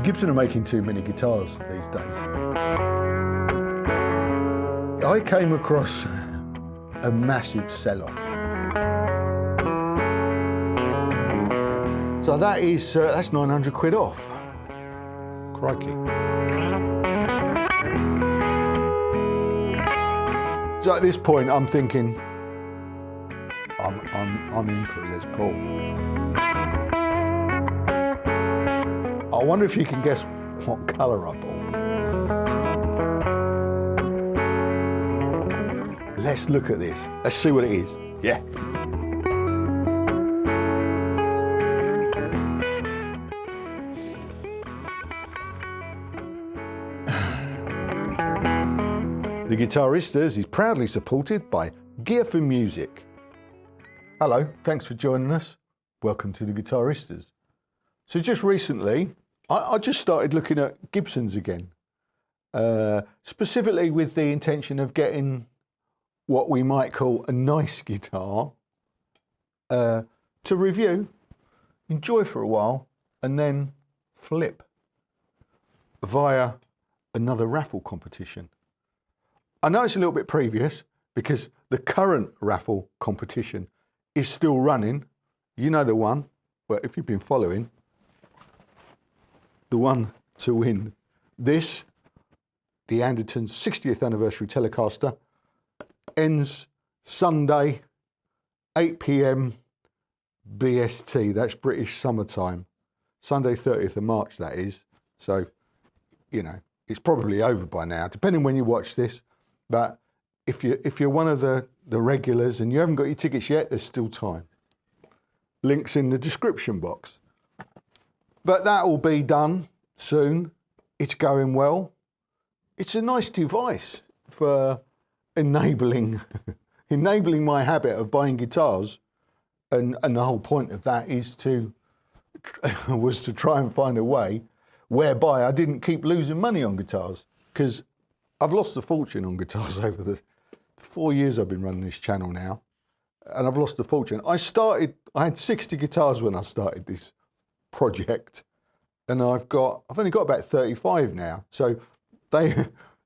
Gibson are making too many guitars these days. I came across a massive sell-off. So that's 900 quid off. Crikey. So at this point, I'm thinking, I'm in for a Les Paul. I wonder if you can guess what colour I bought. Let's look at this. Let's see what it is. Yeah. The Guitaristas is proudly supported by Gear for Music. Hello, thanks for joining us. Welcome to the Guitaristas. So just recently, I just started looking at Gibsons again, specifically with the intention of getting what we might call a nice guitar to review, enjoy for a while, and then flip via another raffle competition. I know it's a little bit previous because the current raffle competition is still running. You know the one, well, if you've been following, the one to win this, the Anderton's 60th anniversary Telecaster, ends Sunday, 8 p.m. BST. That's British summertime. Sunday, 30th of March, that is. So, you know, it's probably over by now, depending when you watch this. But if you're one of the regulars and you haven't got your tickets yet, there's still time. Links in the description box. But that will be done soon. It's going well. It's a nice device for enabling my habit of buying guitars. And the whole point of that is was to try and find a way whereby I didn't keep losing money on guitars, because I've lost a fortune on guitars over the 4 years I've been running this channel now, and I've lost a fortune. I had 60 guitars when I started this project, and I've only got about 35 now. So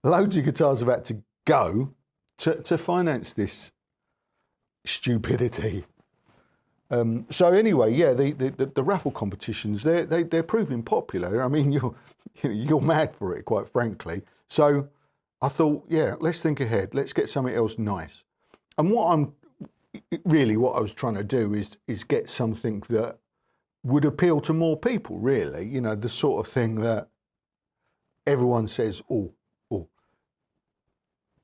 loads of guitars have had to go to finance this stupidity. So anyway, yeah, the raffle competitions, they're proving popular. I mean, you're mad for it, quite frankly. So I thought, yeah, let's think ahead. Let's get something else nice. And what I was trying to do is get something that would appeal to more people, really. You know, the sort of thing that everyone says, oh.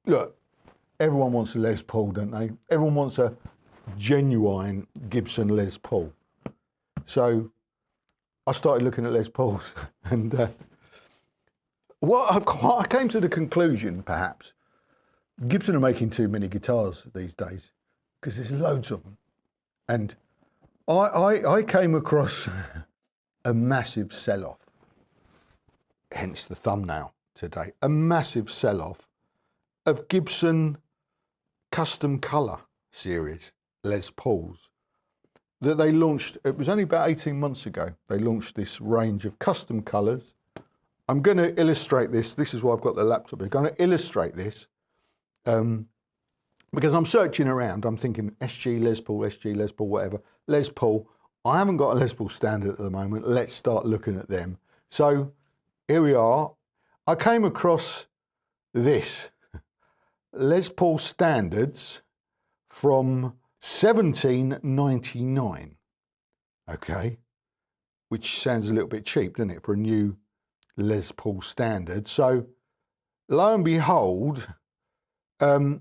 Look, everyone wants a Les Paul, don't they? Everyone wants a genuine Gibson Les Paul. So I started looking at Les Pauls, and I came to the conclusion, perhaps, Gibson are making too many guitars these days, because there's loads of them. And I came across a massive sell-off, hence the thumbnail today, a massive sell-off of Gibson custom colour series Les Pauls that they launched. It was only about 18 months ago. They launched this range of custom colours. I'm going to illustrate this. This is why I've got the laptop. I'm going to illustrate this because I'm searching around. I'm thinking SG Les Paul, whatever. Les Paul. I haven't got a Les Paul standard at the moment. Let's start looking at them. So here we are. I came across this Les Paul standards from 1799. Okay, which sounds a little bit cheap, doesn't it, for a new Les Paul standard? So lo and behold, I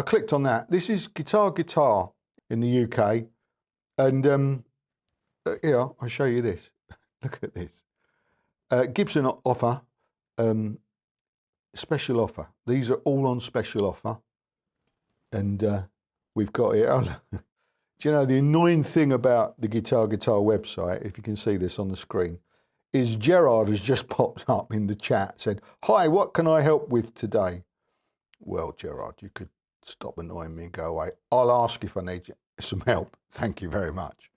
clicked on that. This is Guitar in the UK, and here I'll show you this. Look at this. Gibson offer special offer. These are all on special offer, and we've got it. Do you know the annoying thing about the Guitar website, if you can see this on the screen, is Gerard has just popped up in the chat, said, "Hi, what can I help with today?" Well, Gerard, you could stop annoying me and go away. I'll ask if I need some help. Thank you very much.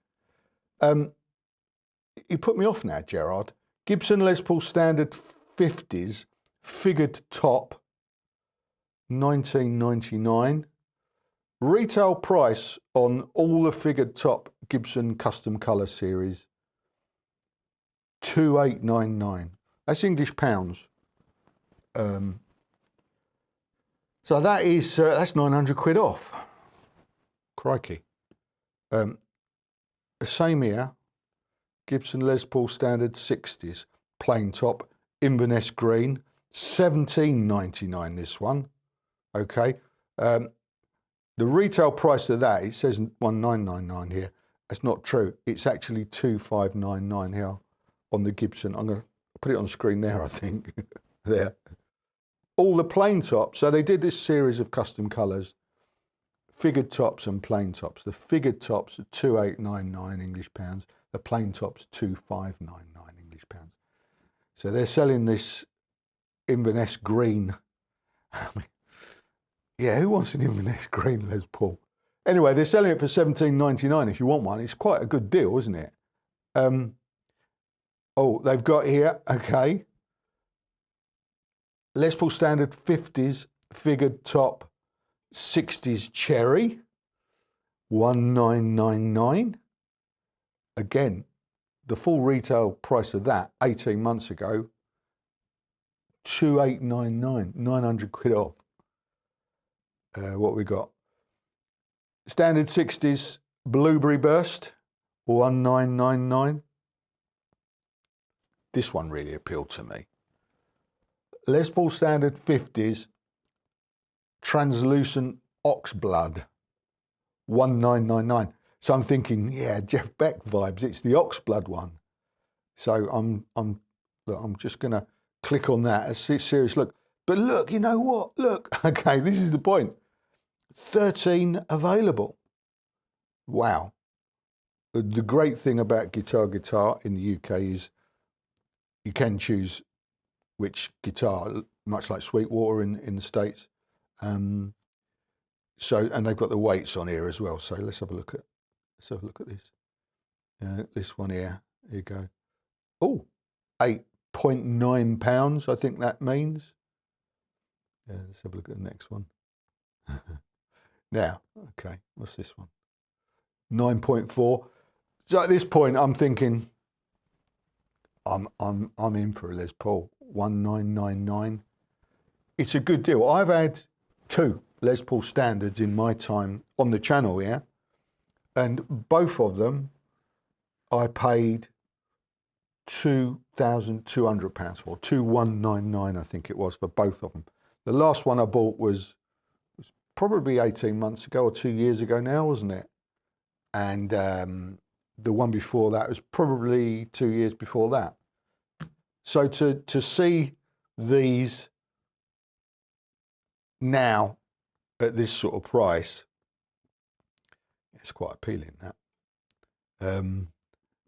You put me off now, Gerard. Gibson Les Paul Standard 50s, figured top, 1999. Retail price on all the figured top Gibson Custom Colour series, 2899. That's English pounds. So that is that's 900 quid off. Crikey. The same here, Gibson Les Paul Standard 60s, plain top, Inverness green, 1799 this one. Okay. The retail price of that, it says 1999 here. That's not true. It's actually 2599 here on the Gibson. I'm going to put it on the screen there, I think. There. All the plain tops. So they did this series of custom colours, figured tops and plain tops. The figured tops are 2899 English pounds. The plain tops 2599 English pounds. So they're selling this Inverness green. I mean, yeah, who wants an Inverness green Les Paul? Anyway, they're selling it for $17.99 if you want one. It's quite a good deal, isn't it? Oh, they've got here, okay, Les Paul Standard 50s, figured top, 60s cherry, 1999. Again, the full retail price of that 18 months ago, 2899, 900 quid off. What we got? Standard 60s, Blueberry Burst, 1999. This one really appealed to me. Les Paul Standard 50s, Translucent Oxblood, 1999. So I'm thinking, yeah, Jeff Beck vibes. It's the Oxblood one. So I'm just gonna click on that. A serious look. But look, you know what? Look, okay, this is the point. 13 available. Wow. The great thing about Guitar in the UK is you can choose which guitar, much like Sweetwater in the States. So, and they've got the weights on here as well. So let's have a look at this. This one here. Here you go. Oh, 8.9 pounds. I think that means. Yeah, let's have a look at the next one. Now, okay, what's this one? 9.4. So at this point, I'm thinking, I'm in for a Les Paul. 1999. It's a good deal. I've had 2 Les Paul Standards in my time on the channel here, and both of them I paid £2,200 for. 2199, I think it was, for both of them. The last one I bought was probably 18 months ago or 2 years ago now, wasn't it? And the one before that was probably 2 years before that. So to see these now at this sort of price, it's quite appealing, that.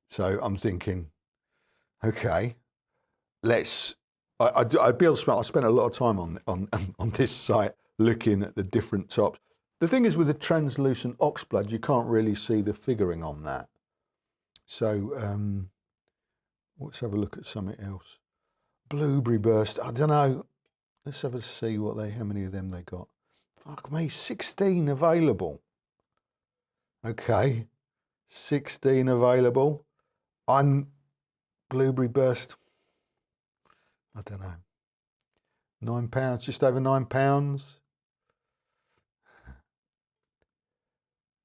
So I'm thinking, okay, let's. I'd be able to spend. I spent a lot of time on this site looking at the different tops. The thing is, with the translucent Oxblood, you can't really see the figuring on that. So let's have a look at something else. Blueberry Burst. I don't know. Let's have a see how many of them they got. Fuck me, 16 available. Okay, 16 available. I'm Blueberry Burst. I don't know. £9, just over £9.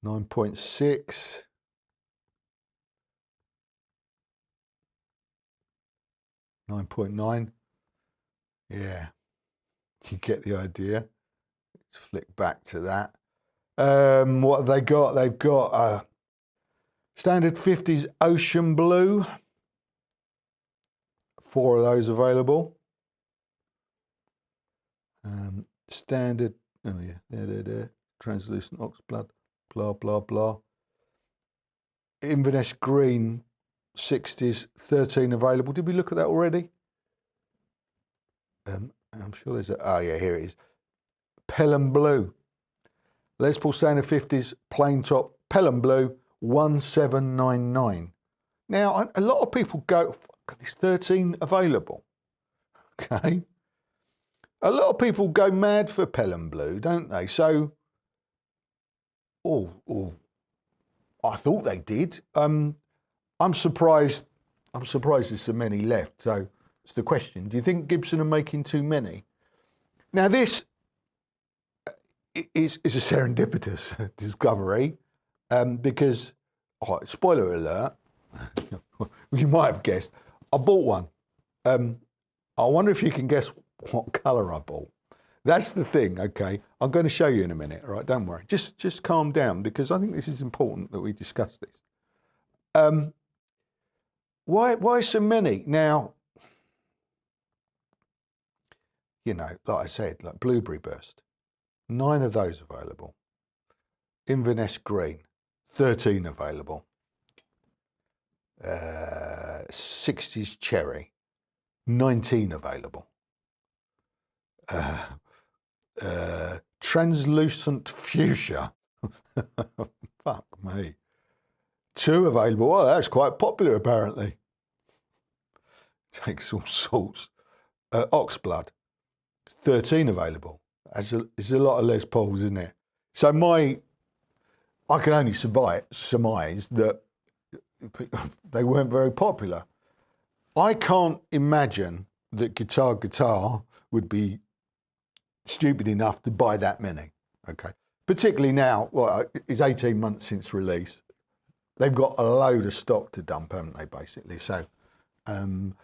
9.6. 9.9. Yeah, you get the idea. Let's flick back to that. What have they got? They've got Standard 50s Ocean Blue. 4 of those available. Standard, oh yeah, there. Translucent Oxblood, blah, blah, blah. Inverness Green 60s, 13 available. Did we look at that already? I'm sure there's oh yeah, here it is. Pelham Blue. Les Paul Standard 50s, plain top, Pelham Blue, 1799. Now, a lot of people go, there's 13 available. Okay. A lot of people go mad for Pelham Blue, don't they? So, I thought they did. I'm surprised. I'm surprised there's so many left. So it's the question: do you think Gibson are making too many? Now this is a serendipitous discovery because, spoiler alert, you might have guessed, I bought one. I wonder if you can guess what colour I bought. That's the thing, okay? I'm going to show you in a minute, all right? Don't worry. Just calm down, because I think this is important that we discuss this. Why so many? Now, you know, like I said, like Blueberry Burst, 9 of those available. Inverness Green, 13 available. 60s Cherry, 19 available. Translucent Fuchsia, fuck me, 2 available. Oh, that's quite popular apparently. Takes all sorts. Oxblood, 13 available. There's a lot of Les Pauls, isn't it? So I can only surmise that they weren't very popular. I can't imagine that Guitar would be stupid enough to buy that many, okay? Particularly now, well, it's 18 months since release. They've got a load of stock to dump, haven't they, basically? So, I'm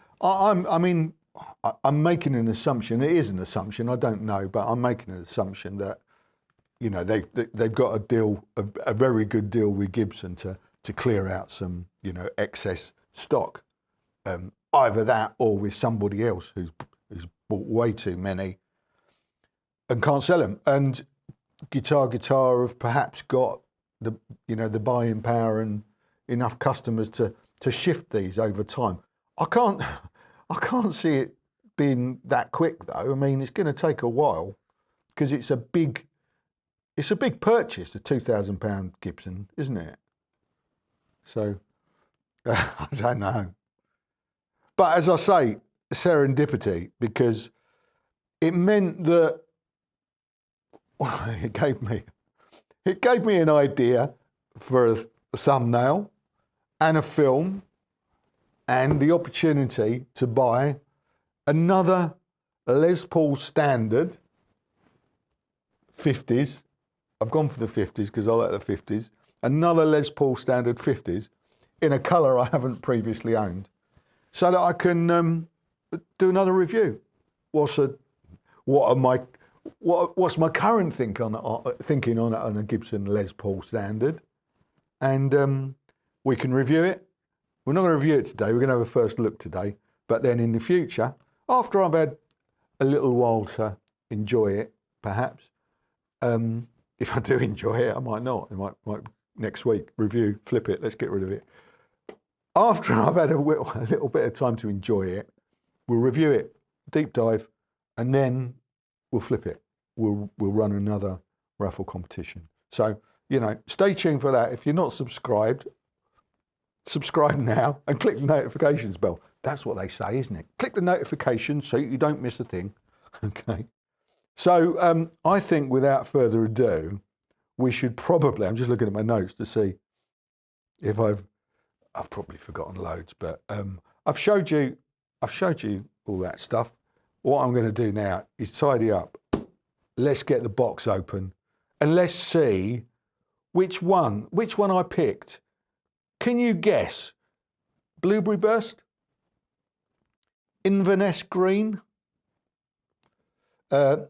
making an assumption. It is an assumption. I don't know, but I'm making an assumption that, you know, they've got a deal, a very good deal with Gibson to clear out some, you know, excess stock. Either that or with somebody else who's bought way too many and can't sell them. And Guitar have perhaps got the, you know, the buying power and enough customers to shift these over time. I can't see it being that quick though. I mean, it's going to take a while because it's a big purchase, a £2,000 Gibson, isn't it? So I don't know. But as I say, serendipity, because it meant that it gave me an idea for a thumbnail and a film and the opportunity to buy another Les Paul Standard 50s. I've gone for the 50s because I like the 50s. Another Les Paul Standard 50s in a colour I haven't previously owned, so that I can do another review. What's my current thinking on it on a Gibson Les Paul Standard, and we can review it. We're not going to review it today. We're going to have a first look today, but then in the future, after I've had a little while to enjoy it, perhaps, if I do enjoy it, I might not. I might next week review, flip it. Let's get rid of it. After I've had a little bit of time to enjoy it, we'll review it, deep dive, and then we'll flip it. We'll run another raffle competition. So, you know, stay tuned for that. If you're not subscribed, subscribe now and click the notifications bell. That's what they say, isn't it? Click the notifications so you don't miss a thing. Okay. So I think without further ado, we should probably, I'm just looking at my notes to see if I've probably forgotten loads, but I've showed you all that stuff. What I'm going to do now is tidy up. Let's get the box open and let's see which one I picked. Can you guess? Blueberry Burst? Inverness Green? 60s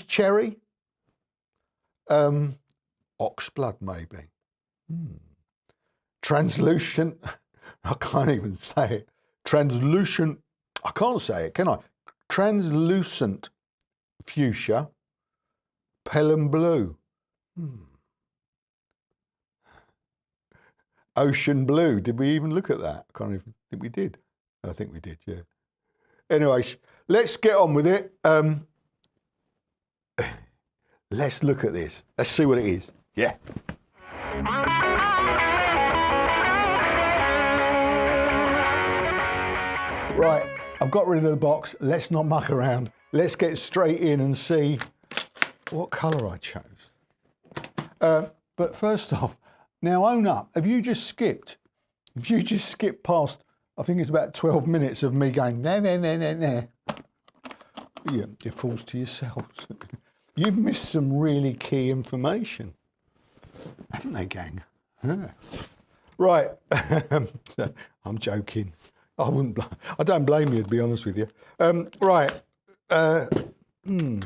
Cherry? Oxblood maybe? Translucent, I can't even say it. Translucent, I can't say it, can I? Translucent Fuchsia, Pelham Blue. Ocean Blue, did we even look at that? I can't even think we did. I think we did, yeah. Anyway, let's get on with it. Let's look at this. Let's see what it is. Yeah. Right, I've got rid of the box. Let's not muck around. Let's get straight in and see what colour I chose. But first off, now own up. Have you just skipped past, I think it's about 12 minutes of me going, there. Yeah, you're fools to yourselves. You've missed some really key information, haven't they, gang? Huh. Right, I'm joking. I don't blame you, to be honest with you. Right, I'm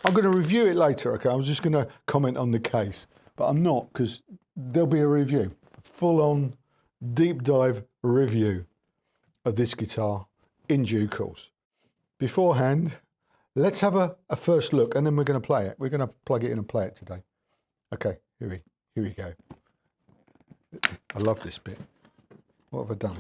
going to review it later, okay? I was just going to comment on the case, but I'm not, because there'll be a review, a full-on deep dive review of this guitar in due course. Beforehand, let's have a first look, and then we're going to play it. We're going to plug it in and play it today. Okay, here we go. I love this bit. What have I done?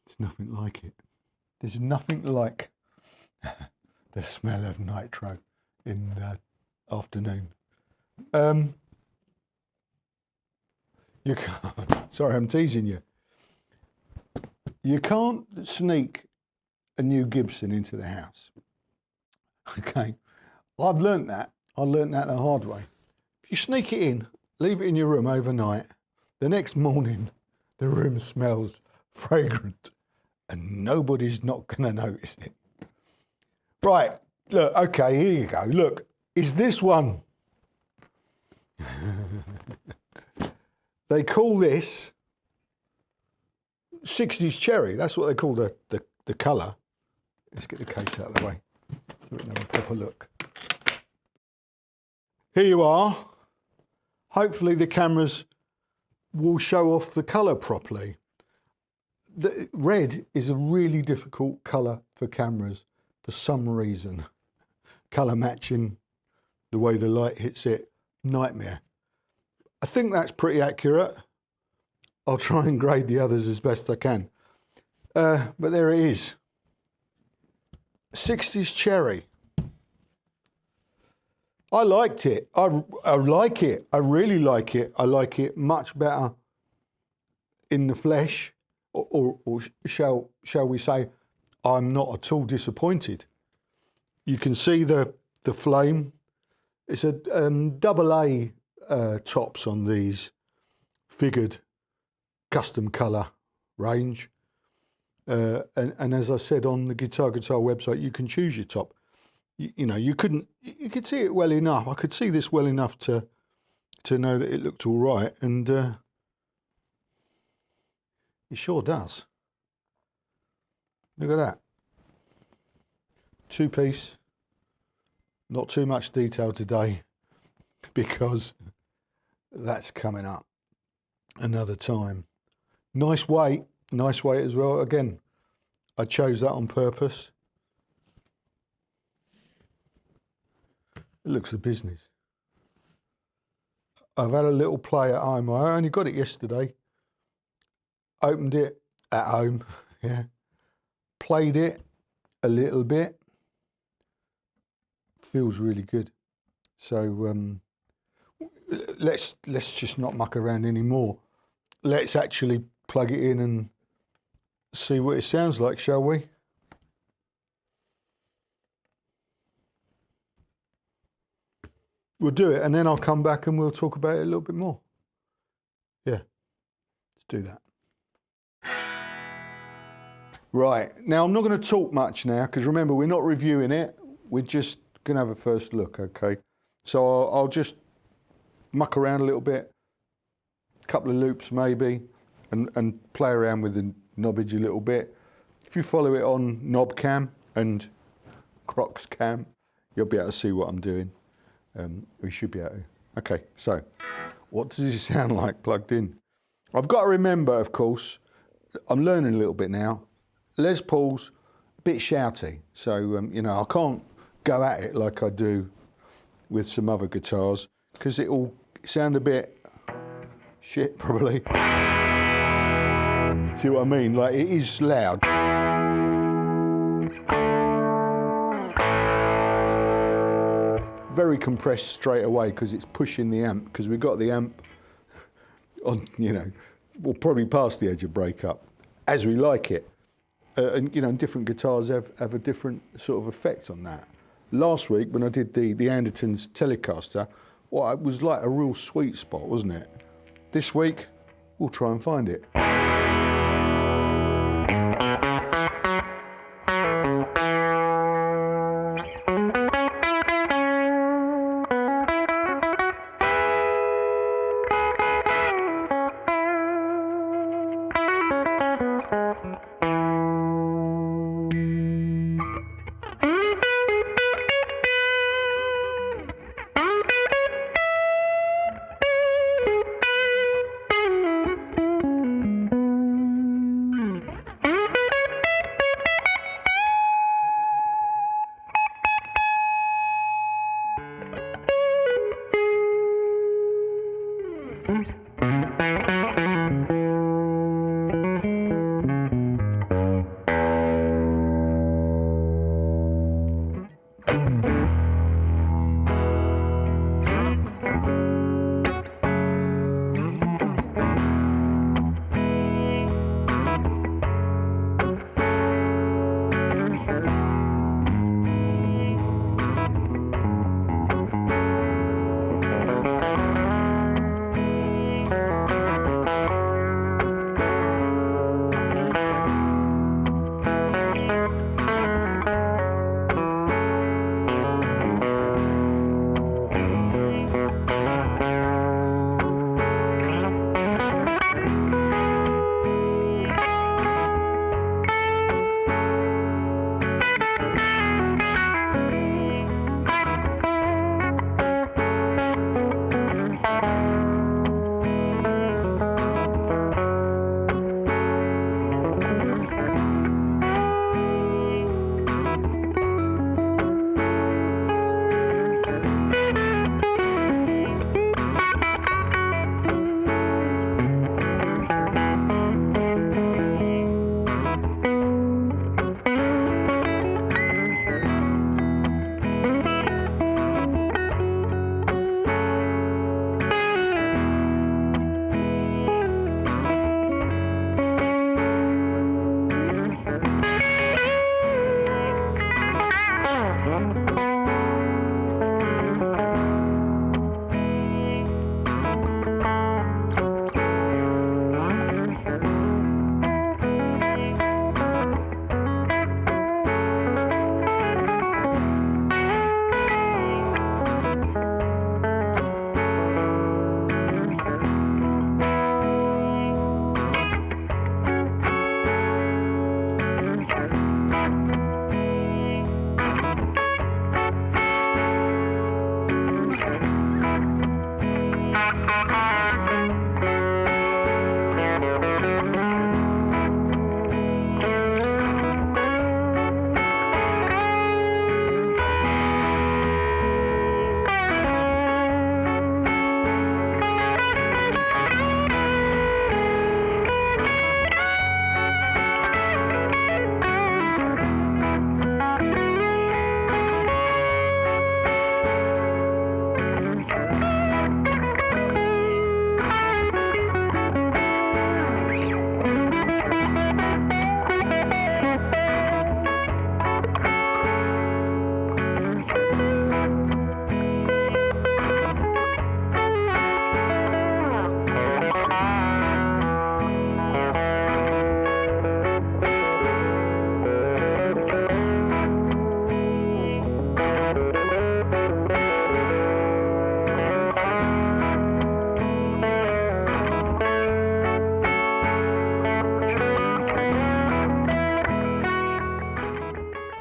It's nothing like it. There's nothing like the smell of nitro in the afternoon. You can't, sorry, I'm teasing you. You can't sneak a new Gibson into the house. Okay, I've learnt that. I learnt that the hard way. If you sneak it in, leave it in your room overnight, the next morning the room smells fragrant and nobody's not going to notice it. Right, look, okay, here you go. Look, is this one? They call this 60s cherry. That's what they call the colour. Let's get the case out of the way so we can have a proper look. Here you are. Hopefully the cameras will show off the colour properly. The red is a really difficult colour for cameras for some reason. Colour matching, the way the light hits it, nightmare. I think that's pretty accurate. I'll try and grade the others as best I can. But there it is. 60s cherry. I liked it. I like it. I really like it. I like it much better in the flesh, or shall we say, I'm not at all disappointed. You can see the flame. It's a AA tops on these figured custom colour range. And as I said on the Guitar website, you can choose your top. You know, you could see it well enough. I could see this well enough to know that it looked all right, and it sure does. Look at that. Two-piece, not too much detail today because that's coming up another time. Nice weight as well. Again, I chose that on purpose. It looks a business. I've had a little play at home. I only got it yesterday. Opened it at home, yeah. Played it a little bit. Feels really good. So let's just not muck around anymore. Let's actually plug it in and see what it sounds like, shall we? We'll do it, and then I'll come back and we'll talk about it a little bit more. Yeah, let's do that. Right, now I'm not going to talk much now, because remember, we're not reviewing it. We're just going to have a first look, okay? So I'll just muck around a little bit, a couple of loops maybe, and play around with the knobbage a little bit. If you follow it on knob cam and Crocs cam, you'll be able to see what I'm doing. We should be able to. Okay, so what does it sound like plugged in? I've got to remember, of course, I'm learning a little bit now. Les Paul's a bit shouty, so you know, I can't go at it like I do with some other guitars, because it'll sound a bit shit probably. See what I mean? Like, it is loud. very compressed straight away because it's pushing the amp, because we've got the amp on, you know, well, probably past the edge of breakup, as we like it. And, you know, different guitars have a different sort of effect on that. Last week, when I did the Anderton's Telecaster, well, it was like a real sweet spot, wasn't it? This week, we'll try and find it.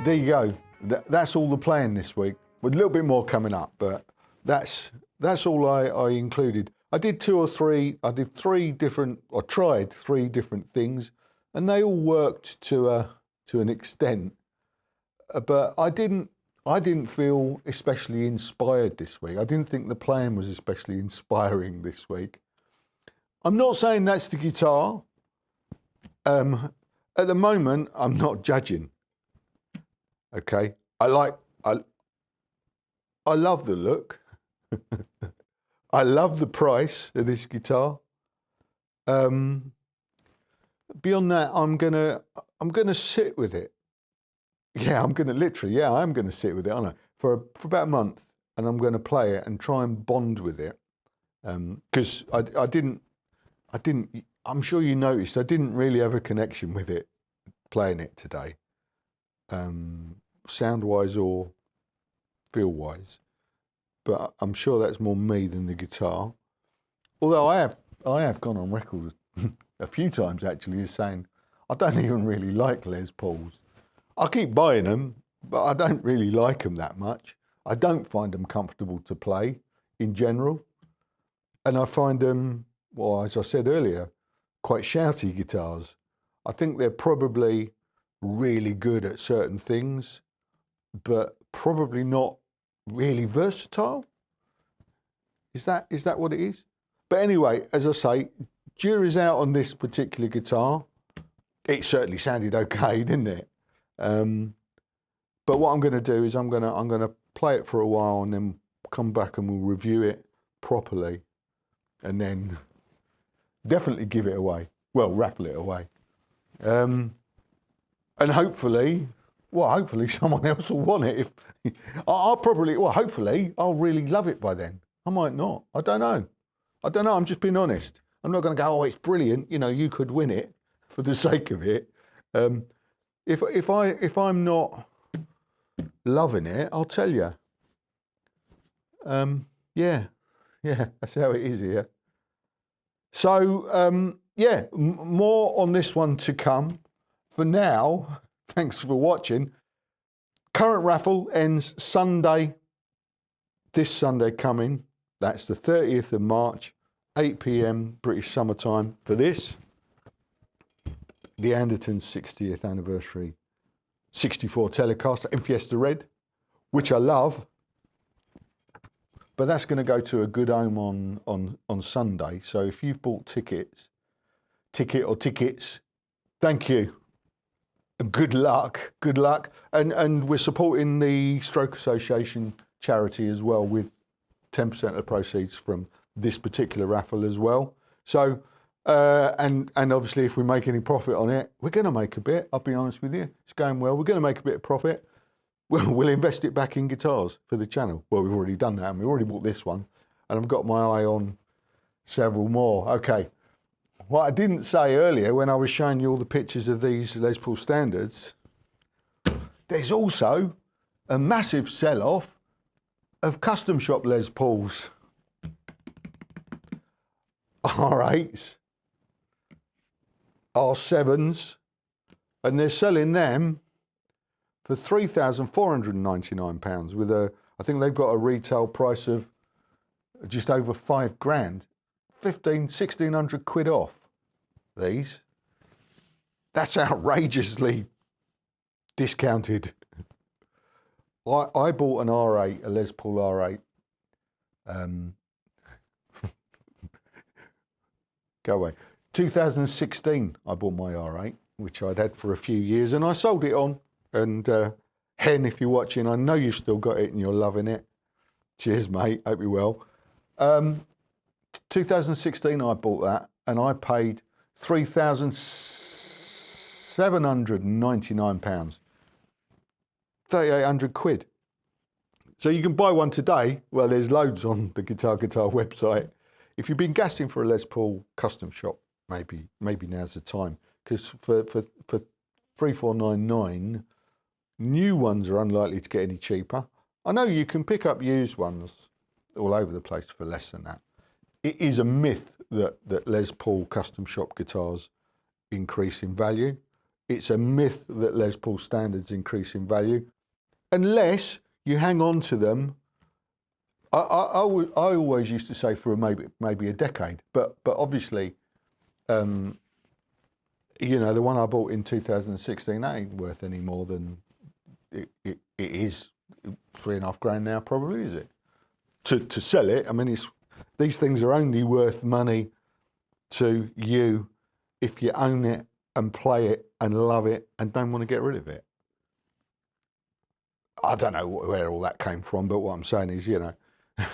There you go. That's all the playing this week, with a little bit more coming up, but that's all I included. I did tried 3 different things, and they all worked to an extent. But I didn't feel especially inspired this week. I didn't think the playing was especially inspiring this week. I'm not saying that's the guitar. At the moment, I'm not judging. Okay, I I love the look. I love the price of this guitar. Beyond that, I'm gonna sit with it. Yeah, I'm gonna sit with it, aren't I? For about a month, and I'm gonna play it and try and bond with it. Because I didn't. I'm sure you noticed I didn't really have a connection with it playing it today, sound wise or feel wise. But I'm sure that's more me than the guitar. Although I have gone on record a few times actually as saying I don't even really like Les Pauls. I keep buying them, but I don't really like them that much. I don't find them comfortable to play in general. And I find them, well, as I said earlier, quite shouty guitars. I think they're probably really good at certain things, but probably not really versatile. Is that what it is? But anyway, as I say, jury's out on this particular guitar. It certainly sounded okay, didn't it? But what I'm going to do is I'm going to play it for a while and then come back and we'll review it properly, and then definitely give it away. Well, raffle it away, and hopefully someone else will want it. If hopefully I'll really love it by then. I might not. I don't know. I'm just being honest. I'm not going to go, oh, it's brilliant. You know, you could win it for the sake of it. If I'm not loving it, I'll tell you. Yeah, that's how it is here. So more on this one to come. For now, thanks for watching. Current raffle ends Sunday. This Sunday coming. That's the 30th of March, 8 p.m. British summertime for this. The Anderton's 60th anniversary 64 Telecaster in Fiesta Red, which I love. But that's going to go to a good home on Sunday. So if you've bought tickets, thank you. And good luck. And we're supporting the Stroke Association charity as well with 10% of the proceeds from this particular raffle as well. So, and obviously if we make any profit on it, we're going to make a bit, I'll be honest with you. It's going well. We're going to make a bit of profit. We'll invest it back in guitars for the channel. Well, we've already done that, and we've already bought this one, and I've got my eye on several more. Okay, what I didn't say earlier when I was showing you all the pictures of these Les Paul standards, there's also a massive sell-off of custom shop Les Pauls. R8s, R7s, and they're selling them for £3,499 with I think they've got a retail price of just over £5 grand, 1,600 quid off these. That's outrageously discounted. I bought an R8, a Les Paul R8. Go away. 2016, I bought my R8, which I'd had for a few years, and I sold it on. And Hen, if you're watching, I know you've still got it and you're loving it. Cheers, mate. Hope you're well. 2016, I bought that, and I paid £3,799, 3,800 quid. So you can buy one today. Well, there's loads on the Guitar website. If you've been gassing for a Les Paul custom shop, maybe now's the time, because for 3,499. New ones are unlikely to get any cheaper. I know you can pick up used ones all over the place for less than that. It is a myth that Les Paul custom shop guitars increase in value. It's a myth that Les Paul standards increase in value, unless you hang on to them. I always used to say for maybe a decade, but obviously, you know, the one I bought in 2016, that ain't worth any more than it is £3.5 grand now, probably, is it? To sell it, I mean, these things are only worth money to you if you own it and play it and love it and don't want to get rid of it. I don't know where all that came from, but what I'm saying is, you know,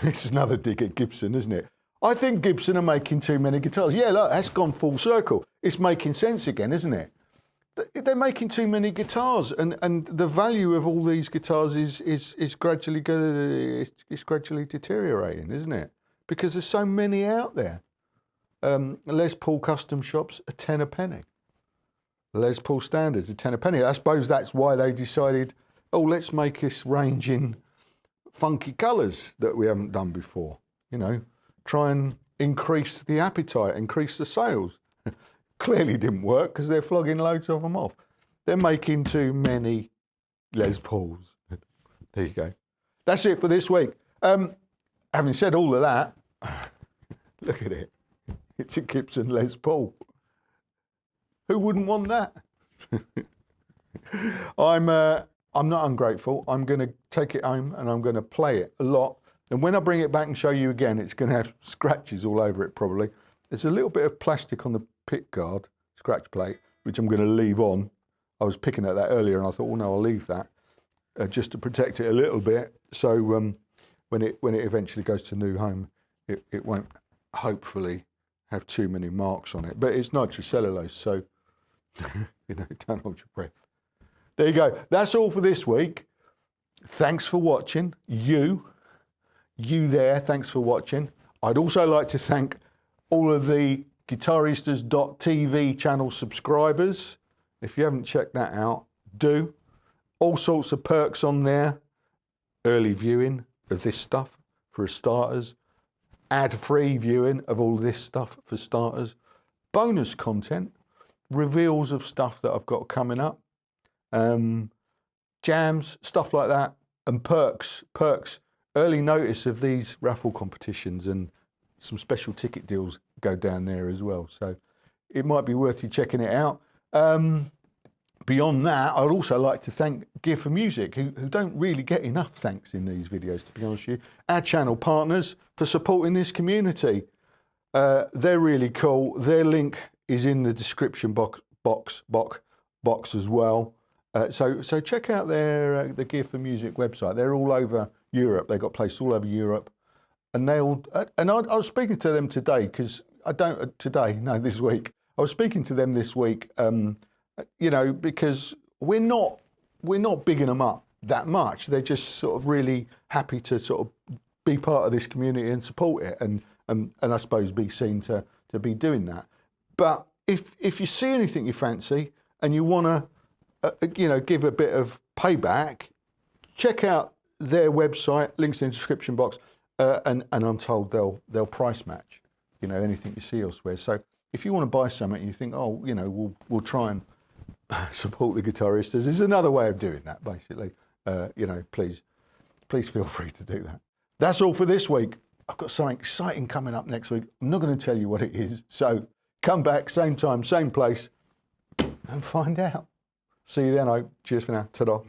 it's another dig at Gibson, isn't it? I think Gibson are making too many guitars. Yeah, look, that's gone full circle. It's making sense again, isn't it? They're making too many guitars, and the value of all these guitars is gradually deteriorating, isn't it? Because there's so many out there. Les Paul custom shops are 10 a penny. Les Paul standards are 10 a penny. I suppose that's why they decided, oh, let's make this range in funky colours that we haven't done before. You know, try and increase the appetite, increase the sales. Clearly didn't work because they're flogging loads of them off. They're making too many Les Pauls. There you go. That's it for this week. Having said all of that, look at it. It's a Gibson Les Paul. Who wouldn't want that? I'm not ungrateful. I'm going to take it home and I'm going to play it a lot. And when I bring it back and show you again, it's going to have scratches all over it probably. There's a little bit of plastic on the pick guard, scratch plate, which I'm going to leave on. I was picking at that earlier and I thought, oh no, I'll leave that just to protect it a little bit. So when it eventually goes to new home, it won't hopefully have too many marks on it. But it's nitrocellulose, so you know, don't hold your breath. There you go. That's all for this week. Thanks for watching. You there, thanks for watching. I'd also like to thank all of the guitaristas.tv channel subscribers. If you haven't checked that out, do. All sorts of perks on there. Early viewing of this stuff for starters. Ad-free viewing of all this stuff for starters. Bonus content. Reveals of stuff that I've got coming up. Jams, stuff like that. And perks. Early notice of these raffle competitions and some special ticket deals go down there as well. So it might be worth you checking it out. Beyond that, I'd also like to thank Gear for Music, who don't really get enough thanks in these videos, to be honest with you. Our channel partners for supporting this community. They're really cool. Their link is in the description box as well. So check out their the Gear for Music website. They're all over Europe. They've got places all over Europe. And I was speaking to them today because this week. I was speaking to them this week, you know, because we're not bigging them up that much. They're just sort of really happy to sort of be part of this community and support it, and I suppose be seen to be doing that. But if you see anything you fancy and you want to, you know, give a bit of payback, check out their website. Links in the description box. And I'm told they'll price match, you know, anything you see elsewhere. So if you want to buy something and you think, oh, you know, we'll try and support the guitaristas, there's another way of doing that, basically. You know, please feel free to do that. That's all for this week. I've got something exciting coming up next week. I'm not going to tell you what it is. So come back, same time, same place, and find out. See you then. Cheers for now. Ta-da.